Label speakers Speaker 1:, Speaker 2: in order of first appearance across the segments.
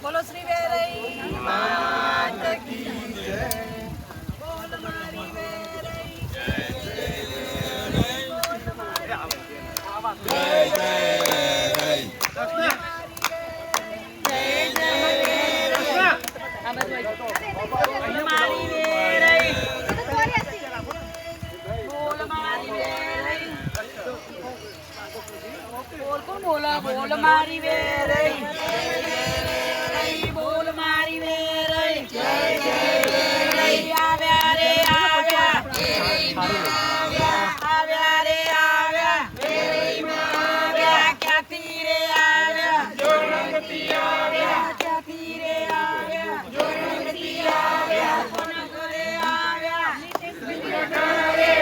Speaker 1: બોલો શ્રી વેરઈ માત કી જય. બોલ મારી વેરઈ જય જય બોલ મારી વેરઈ બોલ મારી વેરઈ જય જય વેરઈ આવ્યા રે આવ્યા આવ્યા રે આવ્યા વેરઈ માં આવ્યા ક્યાંથી રે આવ્યા જોરંગથી આવ્યા ક્યાંથી રે આવ્યા જોરંગથી આવ્યા કોના ઘરે આવ્યા મિત્ર ઘરે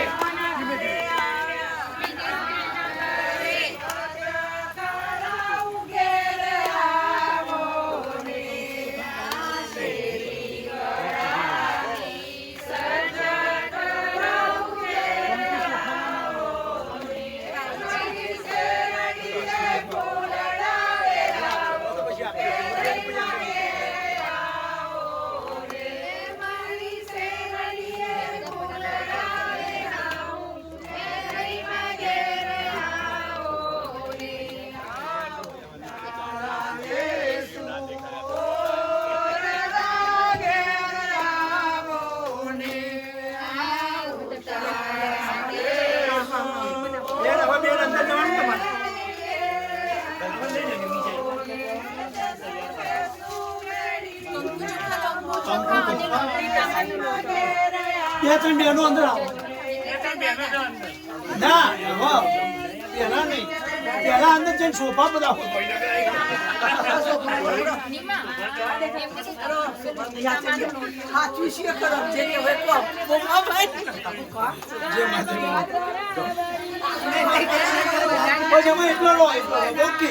Speaker 1: અંદર આવો ના પેલા નહીં પેલા અંદર જઈને સોફા બધા ઓકે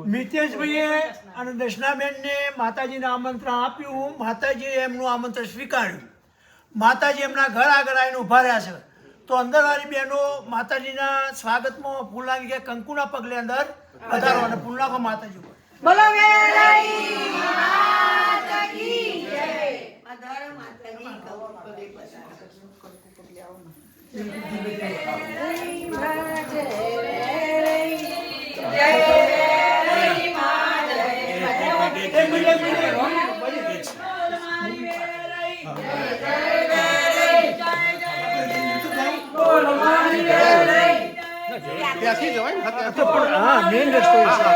Speaker 1: મિતેશભાઈએ અને દર્શનાબેનને માતાજીને આમંત્રણ આપ્યું. માતાજીએ એમનું આમંત્રણ સ્વીકાર્યું. માતાજી એમના ઘર આગળ આવીને ઊભા રહ્યા છે.
Speaker 2: તો અંદરવાળી બહેનો માતાજીના સ્વાગતમાં ફૂલ લાગી ગયા, કંકુના પગલે અંદર પધારો અને ફૂલ નાખો માતાજી ઉપર.
Speaker 1: બોલો વેરાઈ માતા કી જય. પધારો માતાજી પગે પધારો. વેરાઈ માં જય વેરાઈ જય વેરાઈ માં જય.
Speaker 2: એક મિનિટ
Speaker 3: ત્યાંથી જવાય ને
Speaker 2: હા મેઇન રસ્તો છે.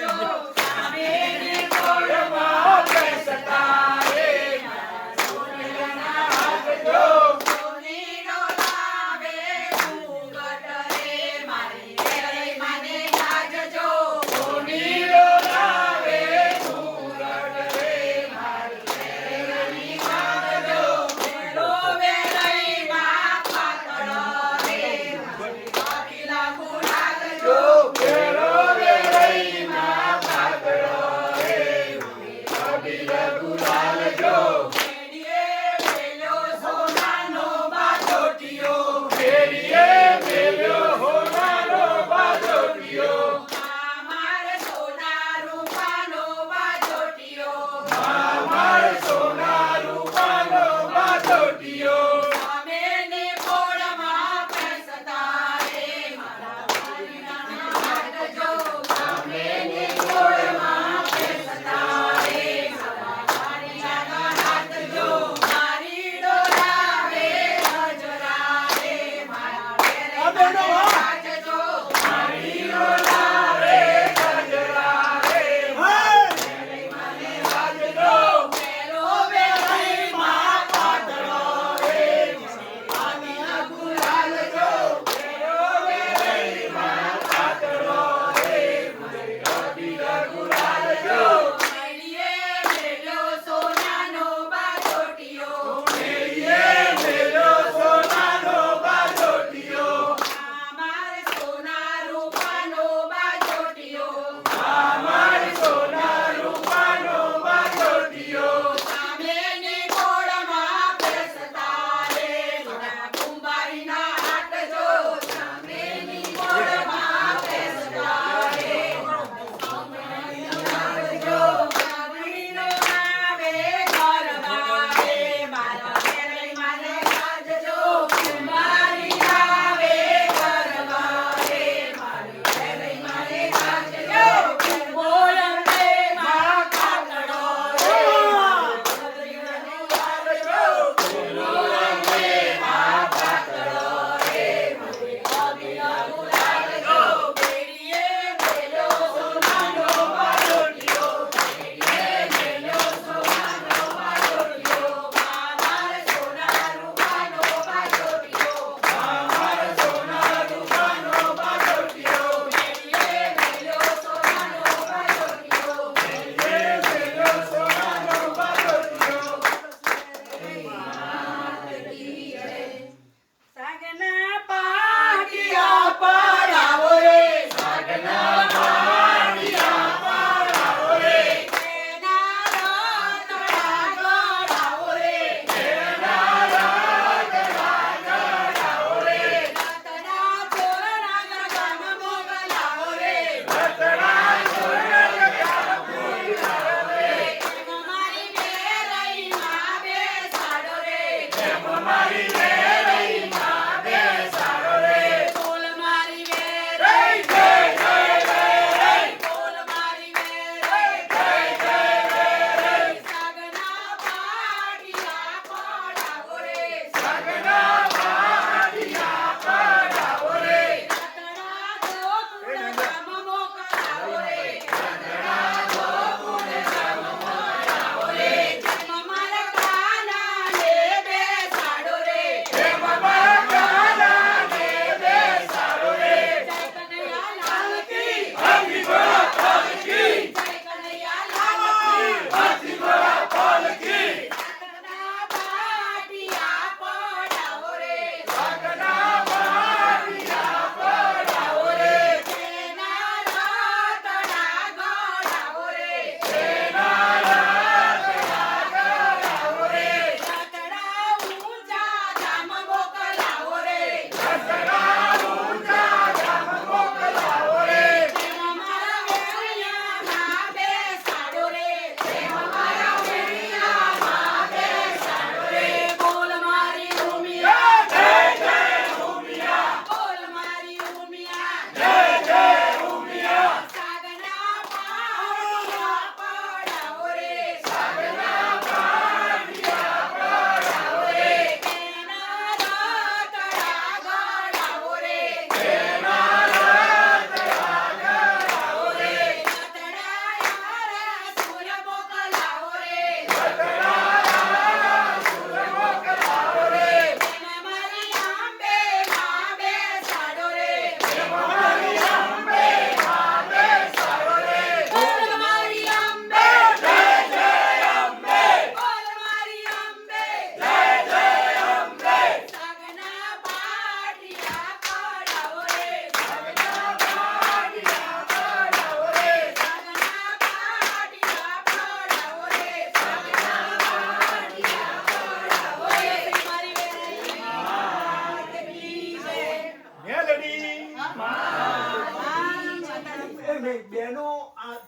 Speaker 1: સામેની ગોળમાં બેસતા રે સોનીના હાથ જો સોનીનો લાવે ઘૂંઘટ રે મારી વેરઈ માને નાચજો સોનીનો લાવે ઘૂંઘટ રે મારી વેરઈ નાચજો વેલો વેરઈમાં પાતળો રે મારી કાપીલા ગુલાગજો વેલો વેરઈમાં પાતળો રે મારી કાપીલા ગુલાગ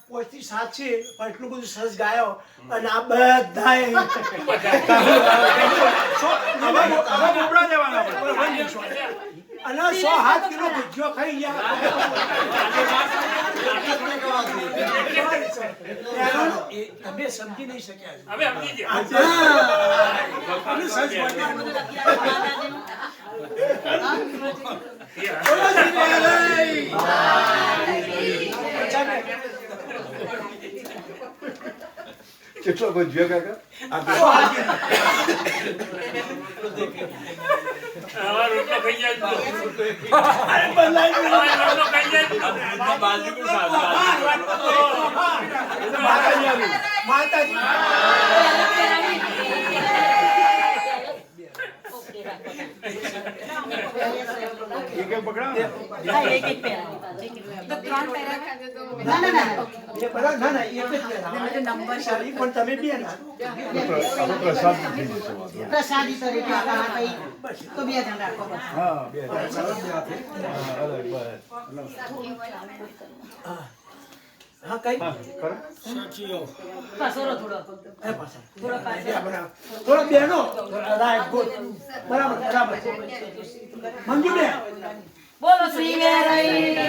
Speaker 2: 5 થી 7 છે પણ એટલું બધું સરસ ગાયો અને આ બધાય અને 107 કિલો ભજીયો ખાઈ ગયા તમે સમજી નહીં શક્યા
Speaker 4: હવે સમજી ગયા
Speaker 2: અને સચ
Speaker 3: કેટલો ભજ્યો કાકા
Speaker 4: હવે રોટલો ખાઈ જાય તો. હવે રોટલો ખાઈ જાય તો.
Speaker 2: માતાજી
Speaker 3: એ કેમ પકડા
Speaker 2: ના ના એક જ નંબર સારી પણ તમે બે ના
Speaker 3: આપણે પ્રસાદ થઈ જશે વાંધો
Speaker 1: પ્રસાદી તરીકે તો બે જણ રાખો બસ.
Speaker 3: હા બે અલગ
Speaker 2: હા કઈ
Speaker 3: કરો
Speaker 1: પાછળ થોડો
Speaker 2: એ પાછા થોડો બેનો રાઈટ ગુડ બરાબર બરાબર મંજુ બે
Speaker 1: બોલો શ્રી વેરઈ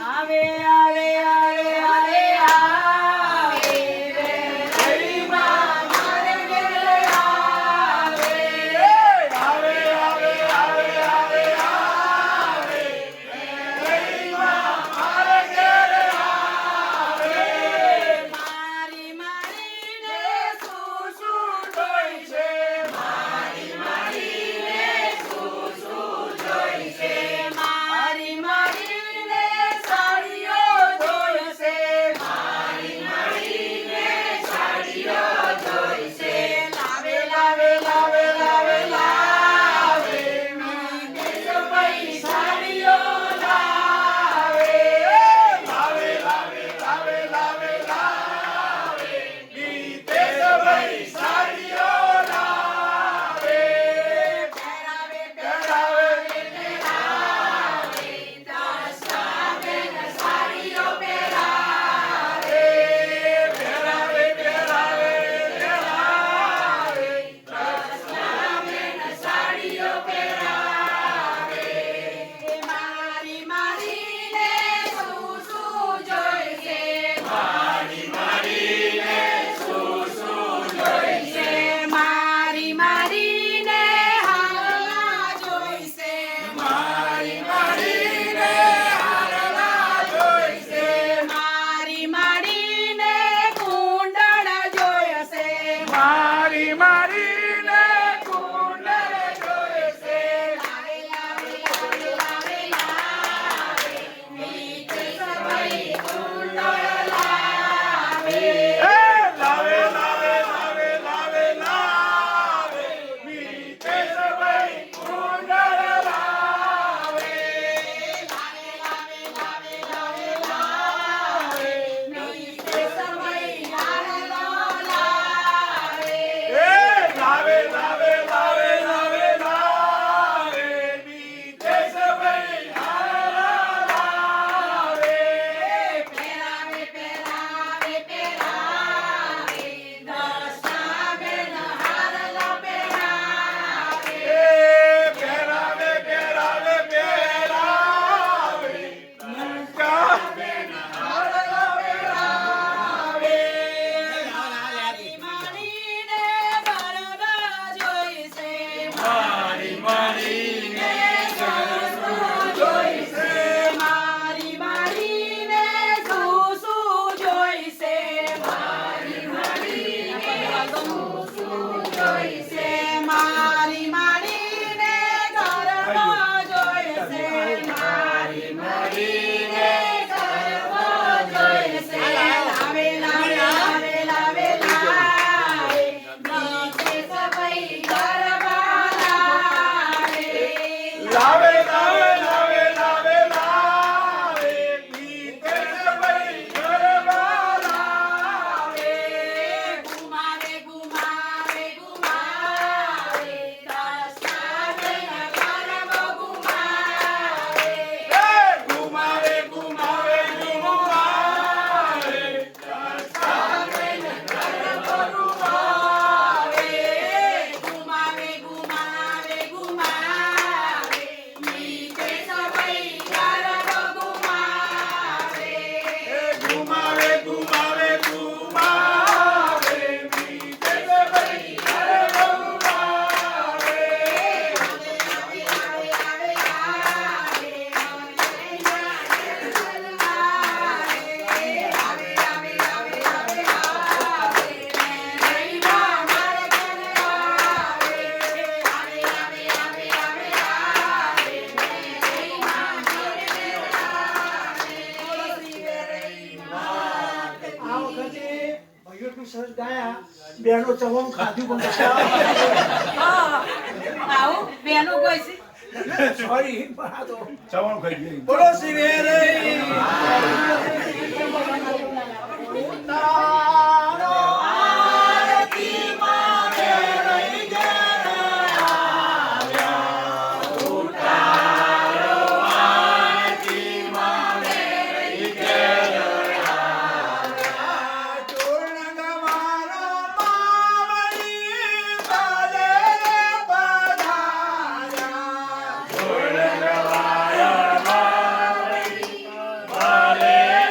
Speaker 1: આવે આવે આવે આવે આવે વેરઈ માં મારે ઘેરે આવે
Speaker 2: આવે આવે આવે આવે આવે વેરી માં મારે ઘરે આવે
Speaker 1: મારી મારીને શું
Speaker 2: જોઈ છે
Speaker 1: મારી મારીને શું જોઈશે મારી
Speaker 2: ગુમાવે ગુમાવે ગુમાવે મીઠે ભાઈ અરે ગુમાવે આ વખતે ભાઈઓ એટલું સરસ ગાયા બેનો ચવમ ખાધું પણ પછી
Speaker 1: આવું બેનું કોઈ છે
Speaker 2: સોરી પણ આ તો
Speaker 3: ચવાણું ખાઈ ગઈ
Speaker 2: બોલો શિવે રે તારો આરતી માં રહી ગયા ઉતારો આરતી માં રહી ગયા ચોરંગ મારો માવડી બાલે પધાર્યા ચોરંગ મારો માવડી બાલે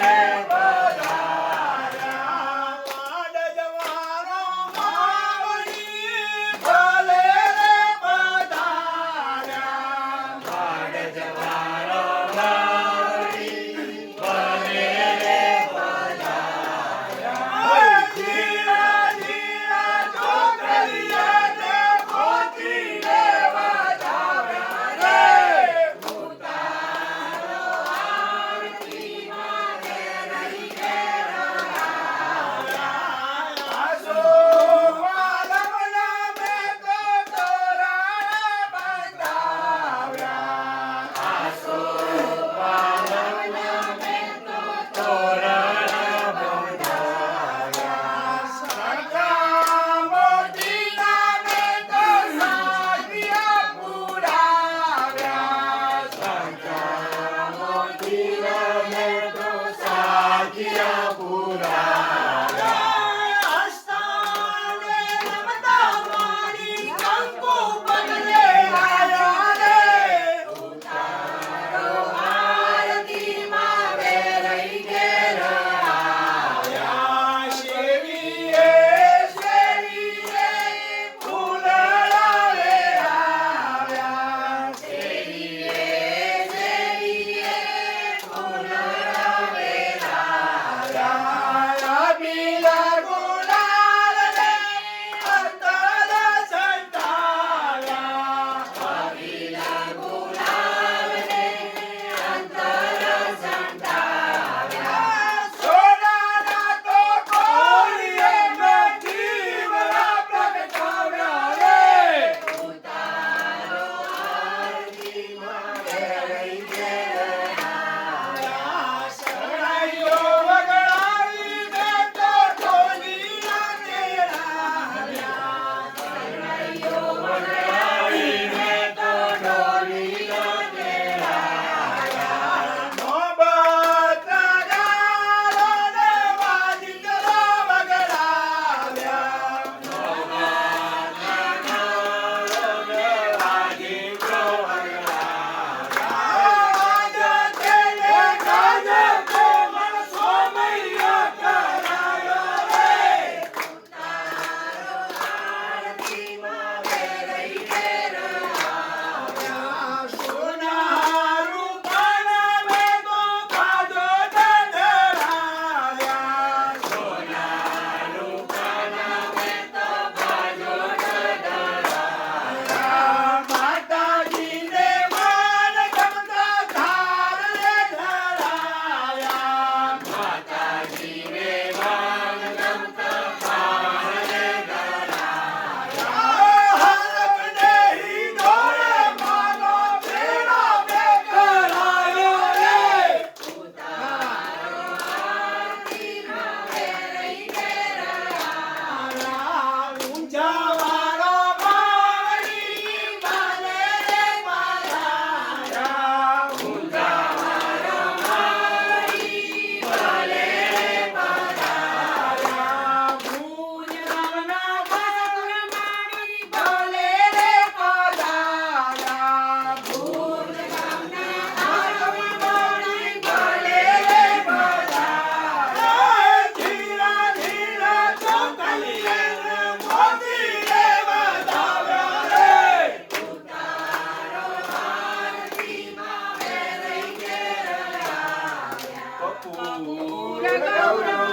Speaker 1: जगौरं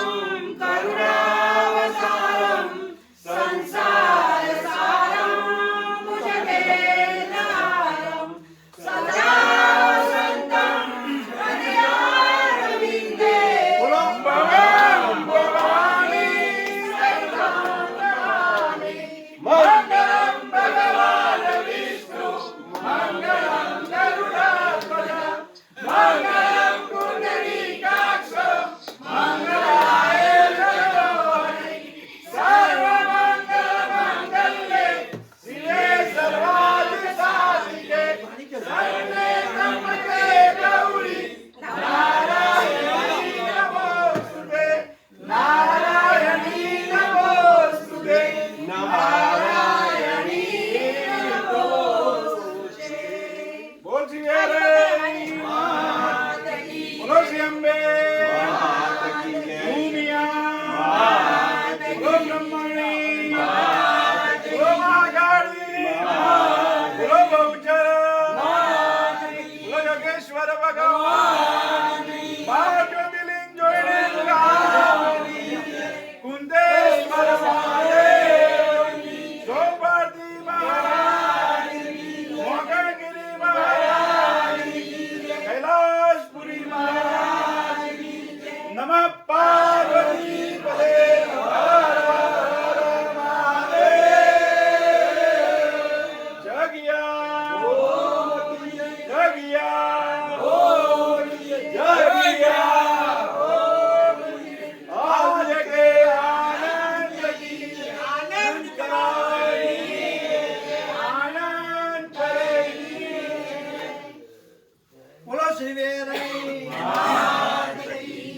Speaker 1: करुणावतारं संसारसारं भुजगेन्द्रहारं सदा वसन्तं हृदयारविन्दे भवां भवानी सर्वं भवानी मङ्गलं भगवान् विष्णु मङ्गलं गरुडात्मज मङ्गलं पुण्डरीकाक्ष मङ्गलाय गरुडाय सर्वमङ्गलमाङ्गल्ये शिवे सर्वार्थसाधिके शरण्ये त्र्यम्बके गौरी नारायणी नमोस्तुते नारायणी नमोस्तुते नारायणी नमोस्तुते बोल श्री हरे माता की बोलो श्री अम्बे माता की भूमिया माता की ब्रह्मणी माता की महाकाली बोलो बहुचर माता की बोलो योगेश्वर भगवान बाजो बिलिंग जोड़ेगा कुंदेश्वर महादेव सोमवती महाराज मोगलगिरी महाराज कैलाशपुरी महाराज नमः पार्वती पदे हर हर महादेव जगिया जगिया जगिया आज के आनंद की आनंद कराई आनंद करेगी बोलो श्री वेरई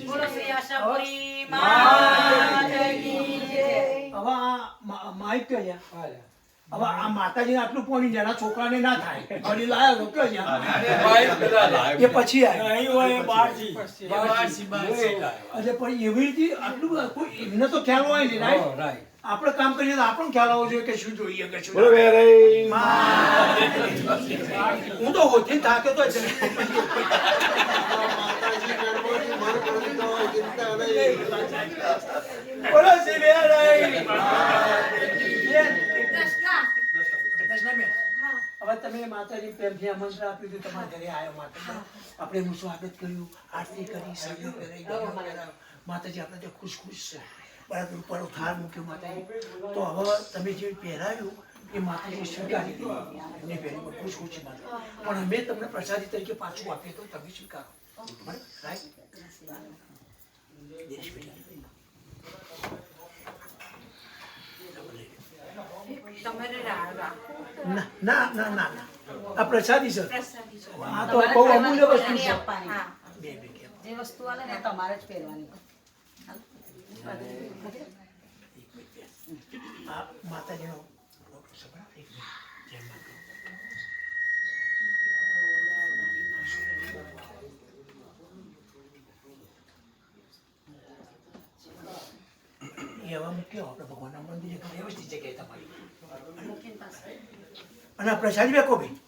Speaker 5: બોલો શ્રી આશાપુરી માતા કી જય.
Speaker 2: હવે આ માઇક કયા હવે આ માતાજીને આટલું પોણી જેના છોકરાને ના થાય વળી લાયા તો કયા એ પછી આવ્યા એટલે પણ એવી રીતે આટલું બધું કોઈ એમને તો ખ્યાલ હોય ને રાઈટ આપણે કામ કરીએ તો આપણને ખ્યાલ આવવો જોઈએ કે શું જોઈએ કે શું
Speaker 3: બોલો વેરઈ
Speaker 2: હું તો હોતી થાક્યો તો બોલો શ્રી વેરઈ હવે તમે માતાજી પ્રેમથી આમંત્રણ આપ્યું હતું તમારા ઘરે આવ્યો માતા આપણે એનું સ્વાગત કર્યું આરતી કરી સગી કરાઈ માતાજી આપણે ત્યાં ખુશ ખુશ છે બરાબર ઉપર થાળ મૂક્યો માતાજી તો હવે તમે જે પહેરાવ્યું એ માતાજી સ્વીકારી દીધું એમને પહેરી ખુશ ખુશ છે માતા પણ અમે તમને પ્રસાદી તરીકે પાછું આપીએ તો તમે સ્વીકારો રાઈટ
Speaker 5: તમારે રાખો
Speaker 2: ના ના ના ના ના આ પ્રસાદી છે
Speaker 5: પ્રસાદી છે.
Speaker 2: આ તો બહુ અમૂલ્ય વસ્તુ છે
Speaker 5: આપવાની. હા.
Speaker 2: બે બે કે
Speaker 6: જે વસ્તુ આલે ને તમારે જ પહેરવાની.
Speaker 2: આ માતાજીનો ફોટો છે બરાબર? એક મિનિટ. જય માતા. એ હવે મૂક્યો આપણે ભગવાનના મંદિરે કે વ્યવસ્થિત જગ્યાએ તમારી અને આ પ્રસાદી બેકો ભાઈ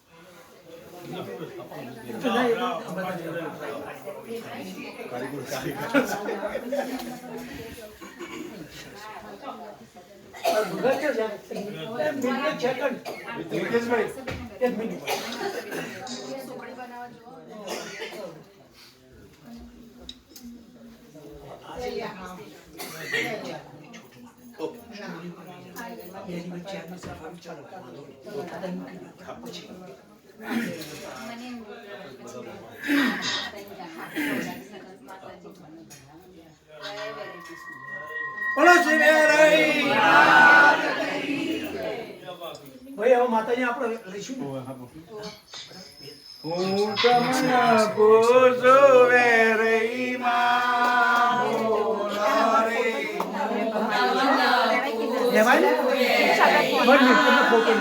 Speaker 2: ભાઈ હવે માતાજી આપણે લઈશું ને
Speaker 3: હું તમને પૂછું વેરઈ માં
Speaker 2: લેવાય ને ફોટો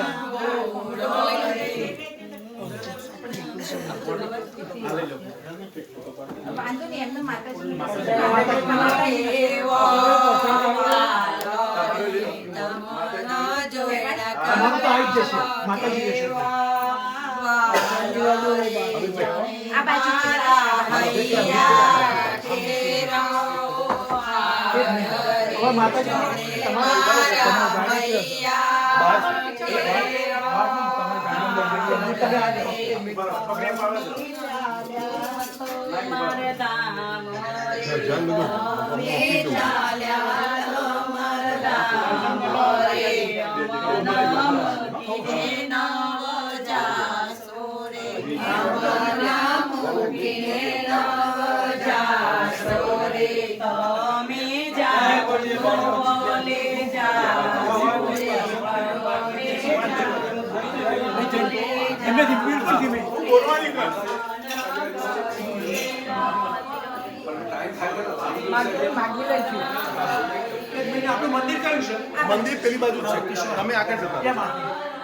Speaker 5: વાંધો નહીં એમને માતાજી
Speaker 2: તમારું તો આવી જ જશે માતાજી જશે
Speaker 5: આ બાજુ
Speaker 2: હવે માતાજી
Speaker 5: મારે ધામ રે ચાલ્યા મારે ધામ રે નામ કીને નવ જાસો રે નામ કીને નવ જાસો રે તમે જાઓ બોલે જાઓ
Speaker 2: એમને દિવ્ય સુધી મેં આપણું મંદિર કયું છે?
Speaker 3: મંદિર પેલી બાજુ છે તમે આગળ જતા
Speaker 2: એમાં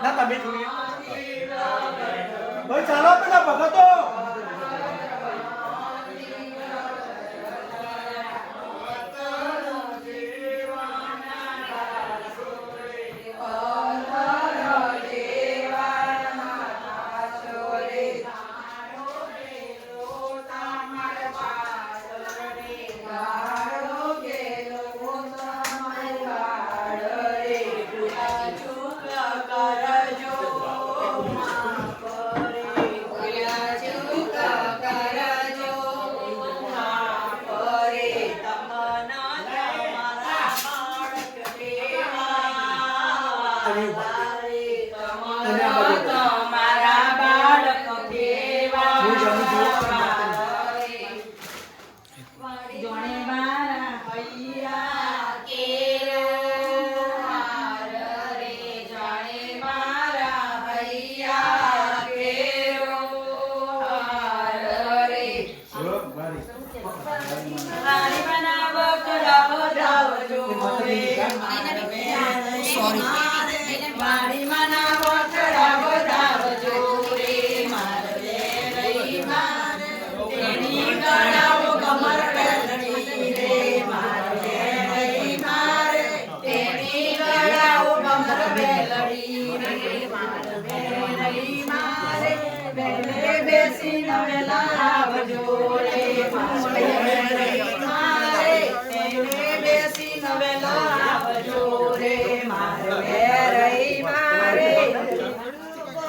Speaker 2: ના તમે જોઈએ ભાઈ ચાલો પેલા ભગતો
Speaker 5: તમારા બાળક કેવા જોણે મારા હૈયા કેરો હાર રે જાણે મારા હૈયા કેરો હાર રે મારી મના બકરા વધાવજો રે મારી મના બકરા વધાવજો રે મારે રહી મારે તેની ગળાઓ કમર બેલડી રે મારે રહી મારે તેની ગળાઓ કમર બેલડી રે મારે રહી મારે બેલે બેસીને વેલા આવજો રે મારે રહી મારે તેને બેસીને વેલા આવજો રે મારે રહી મારે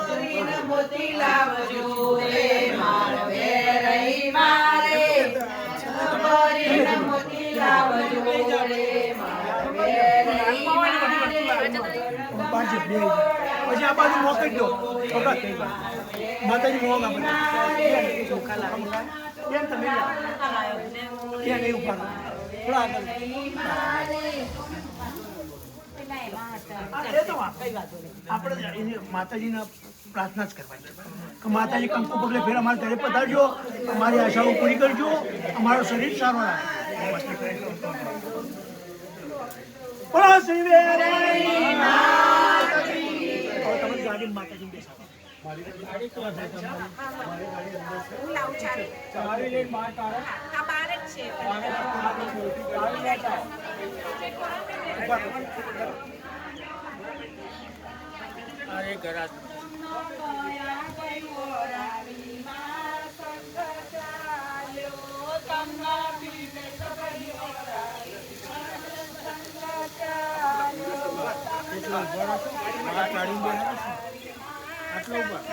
Speaker 5: કરીને મોતી લાવજો રે મારે રહી મારે કરીને મોતી લાવજો રે મારે રહી મારે
Speaker 2: પાંચ બે પછી આ બાજુ મોકલી દો છોકરા થઈ ગયા માતાજી મોંઘ આપણે ચોખા લાવી કેમ તમે ત્યાં નહીં ઉભા થોડા આગળ આપણે એની માતાજીને પ્રાર્થના જ કરવાની કે માતાજી કંકુ પગલે ફેર અમારા ઘરે પધારજો અમારી આશાઓ પૂરી કરજો અમારું શરીર સારું રાખજો બોલો શ્રી વેરાઈ માતાજી હવે તમે ગાડી માતાજી બેસાડો મારી ગાડી તો છે મારી ગાડી અંદર છે તમારી લેટ માર તારા
Speaker 1: આ બાર જ છે
Speaker 2: અરે ઘરા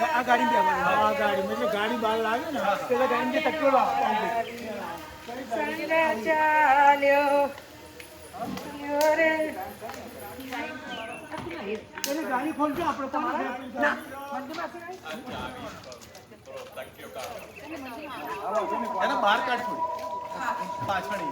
Speaker 2: આ ગાડી એટલે ગાડી બહાર લાગે ને પેલા ગાડી તકલો
Speaker 1: ચાલ્યો રે
Speaker 2: ગાડી ખોલજો આપણે
Speaker 3: એને બહાર કાઢ થોડી પાછળ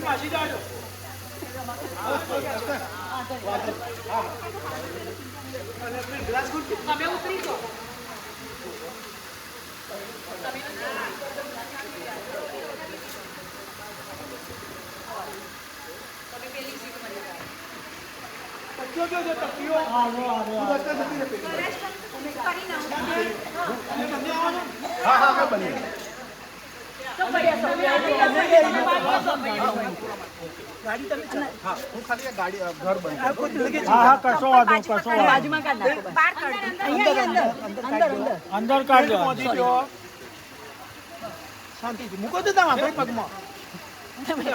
Speaker 2: પાછી જાજો ગ્લાસ ગુડ
Speaker 6: તમે ઉતરી છો તમે પેલી સીટ માં
Speaker 2: જો તકીઓ
Speaker 3: હા હા મેં બની
Speaker 2: ગાડી તમે ચલાવો.
Speaker 3: હા હું ખાલી આ ગાડી ઘર બંધ
Speaker 2: આ કોઈ લગે છે.
Speaker 7: હા કશો વાંધો કશો વાંધો
Speaker 6: બાજુમાં કાઢ નાખો
Speaker 7: અંદર કાઢજો
Speaker 2: પહોંચી ગયો શાંતિથી મૂકો તો તમે ભાઈ પગમાં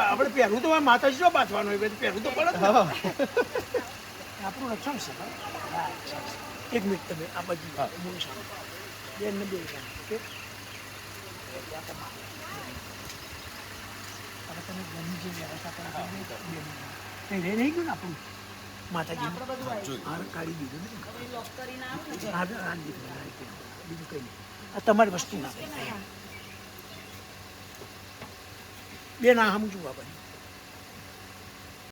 Speaker 2: આપણે પહેરું તો માતાજી જો બાંધવાનું હોય પહેરું તો પડે જ ને. આપણું રક્ષણ છે હા, સરસ. એક મિનિટ તમે આ બાજુ મૂળ સામે બેનને બે ઓકે હવે તમે ઘરની જે વ્યવસ્થા કરો છો ને, બેન કંઈ રહી નહીં ગયું ને આપણું માતાજી હાર કાઢી દીધું ને હા બીજું કંઈ નહીં આ તમારી વસ્તુ ના કંઈ બેન આ સમજવું આ બધી